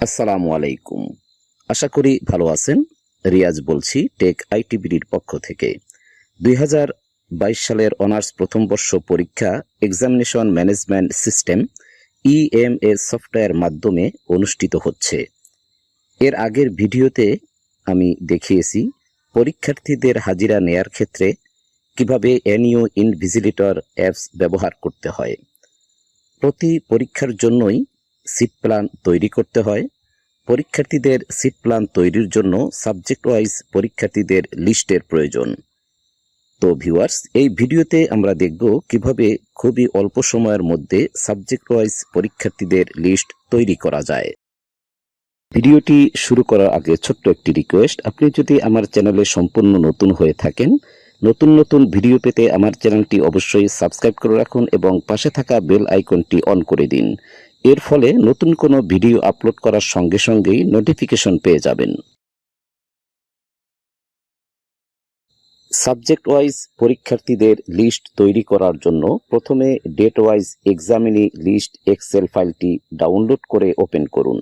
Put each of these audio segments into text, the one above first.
আসসালামু আলাইকুম। আশা করি ভালো আছেন। রিয়াজ বলছি টেক আইটিবিডির পক্ষ থেকে। 2022 সালের অনার্স প্রথম বর্ষ পরীক্ষা examination management system EMS software মাধ্যমে অনুষ্ঠিত হচ্ছে। এর আগের ভিডিওতে আমি দেখিয়েছি পরীক্ষার্থীদের হাজিরা নেয়ার ক্ষেত্রে কিভাবে NU ইনভিজিলেটর অ্যাপস ব্যবহার করতে হয়। প্রতি পরীক্ষার জন্যই সিট প্ল্যান তৈরি করতে হয়। পরীক্ষার্থীদের সিট প্ল্যান তৈরির জন্য সাবজেক্ট ওয়াইজ পরীক্ষার্থীদের লিস্টের প্রয়োজন। তো ভিউয়ার্স, এই ভিডিওতে আমরা দেখব কিভাবে খুবই অল্প সময়ের মধ্যে সাবজেক্ট ওয়াইজ পরীক্ষার্থীদের লিস্ট তৈরি করা যায়। ভিডিওটি শুরু করার আগে ছোট্ট একটি রিকোয়েস্ট, আপনি যদি আমার চ্যানেলে সম্পূর্ণ নতুন হয়ে থাকেন, নতুন ভিডিও পেতে আমার চ্যানেলটি অবশ্যই সাবস্ক্রাইব করে রাখুন এবং পাশে থাকা বেল আইকনটি অন করে দিন। এর ফলে নতুন কোনো ভিডিও আপলোড করার সঙ্গে সঙ্গেই নোটিফিকেশন পেয়ে যাবেন। সাবজেক্ট ওয়াইজ পরীক্ষার্থীদের লিস্ট তৈরি করার জন্য প্রথমে date wise examinee list Excel ফাইলটি ডাউনলোড করে ওপেন করুন।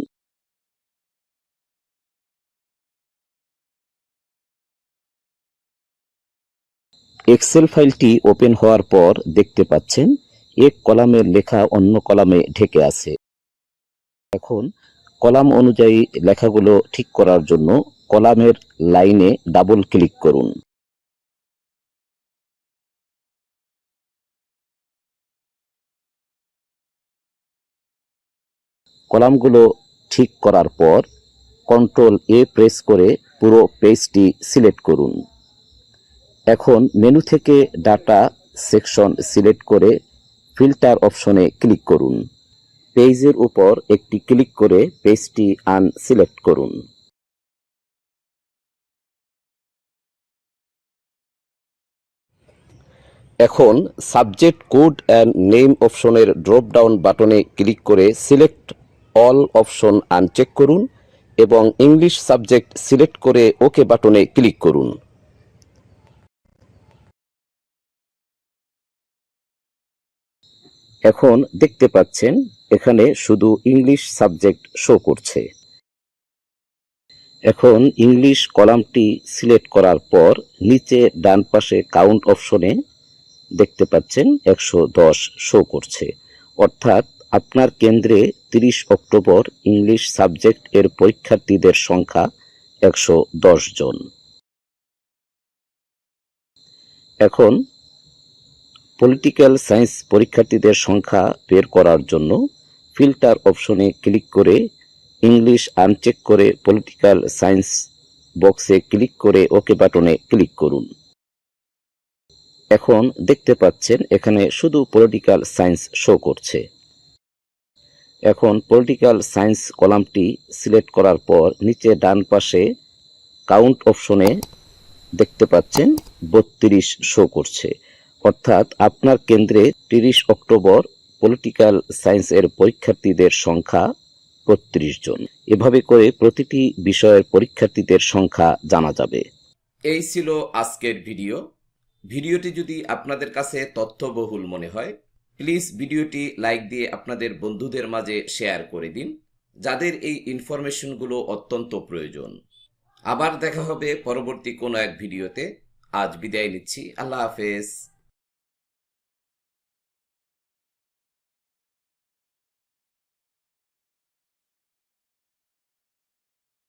এক্সেল ফাইলটি ওপেন হওয়ার পর দেখতে পাচ্ছেন এক কলামের লেখা অন্য কলামে ঢেকে আছে। এখন কলাম অনুযায়ী লেখাগুলো ঠিক করার জন্য কলামের লাইনে ডাবল ক্লিক করুন। কলামগুলো ঠিক করার পর কন্ট্রোল এ প্রেস করে পুরো পেজটি সিলেক্ট করুন। এখন মেনু থেকে ডাটা সেকশন সিলেক্ট করে ফিল্টার অপশনে ক্লিক করুন। পেজের উপর একটি ক্লিক করে পেজটি আনসিলেক্ট করুন। এখন সাবজেক্ট কোড অ্যান্ড নেম অপশনের ড্রপ ডাউন বাটনে ক্লিক করে সিলেক্ট অল অপশন আনচেক করুন এবং ইংলিশ সাবজেক্ট সিলেক্ট করে ওকে বাটনে ক্লিক করুন। এখন দেখতে পাচ্ছেন এখানে শুধু ইংলিশ সাবজেক্ট শো করছে। এখন ইংলিশ কলামটি সিলেক্ট করার পর নিচে ডান পাশে কাউন্ট অপশনে দেখতে পাচ্ছেন 110 শো করছে, অর্থাৎ আপনার কেন্দ্রে 30 অক্টোবর ইংলিশ সাবজেক্ট এর পরীক্ষার্থীদের সংখ্যা 110 জন। এখন পলিটিক্যাল সায়েন্স পরীক্ষার্থীদের সংখ্যা বের করার জন্য ফিল্টার অপশনে ক্লিক করে ইংলিশ আনচেক করে পলিটিক্যাল সায়েন্স বক্সে ক্লিক করে ওকে বাটনে ক্লিক করুন। এখন দেখতে পাচ্ছেন এখানে শুধু পলিটিক্যাল সায়েন্স শো করছে। এখন পলিটিক্যাল সায়েন্স কলামটি সিলেক্ট করার পর নিচে ডান পাশে কাউন্ট অপশনে দেখতে পাচ্ছেন 32 শো করছে, অর্থাৎ আপনার কেন্দ্রে 30 অক্টোবর পলিটিক্যাল সায়েন্স এর পরীক্ষার্থীদের সংখ্যা 32 জন। এভাবে করে প্রতিটি বিষয়ের পরীক্ষার্থীদের সংখ্যা জানা যাবে। এই ছিল আজকের ভিডিও। ভিডিওটি যদি আপনাদের কাছে তথ্যবহুল মনে হয়, প্লিজ ভিডিওটি লাইক দিয়ে আপনাদের বন্ধুদের মাঝে শেয়ার করে দিন, যাদের এই ইনফরমেশনগুলো অত্যন্ত প্রয়োজন। আবার দেখা হবে পরবর্তী কোনো এক ভিডিওতে। আজ বিদায় নিচ্ছি। আল্লাহ হাফেজ।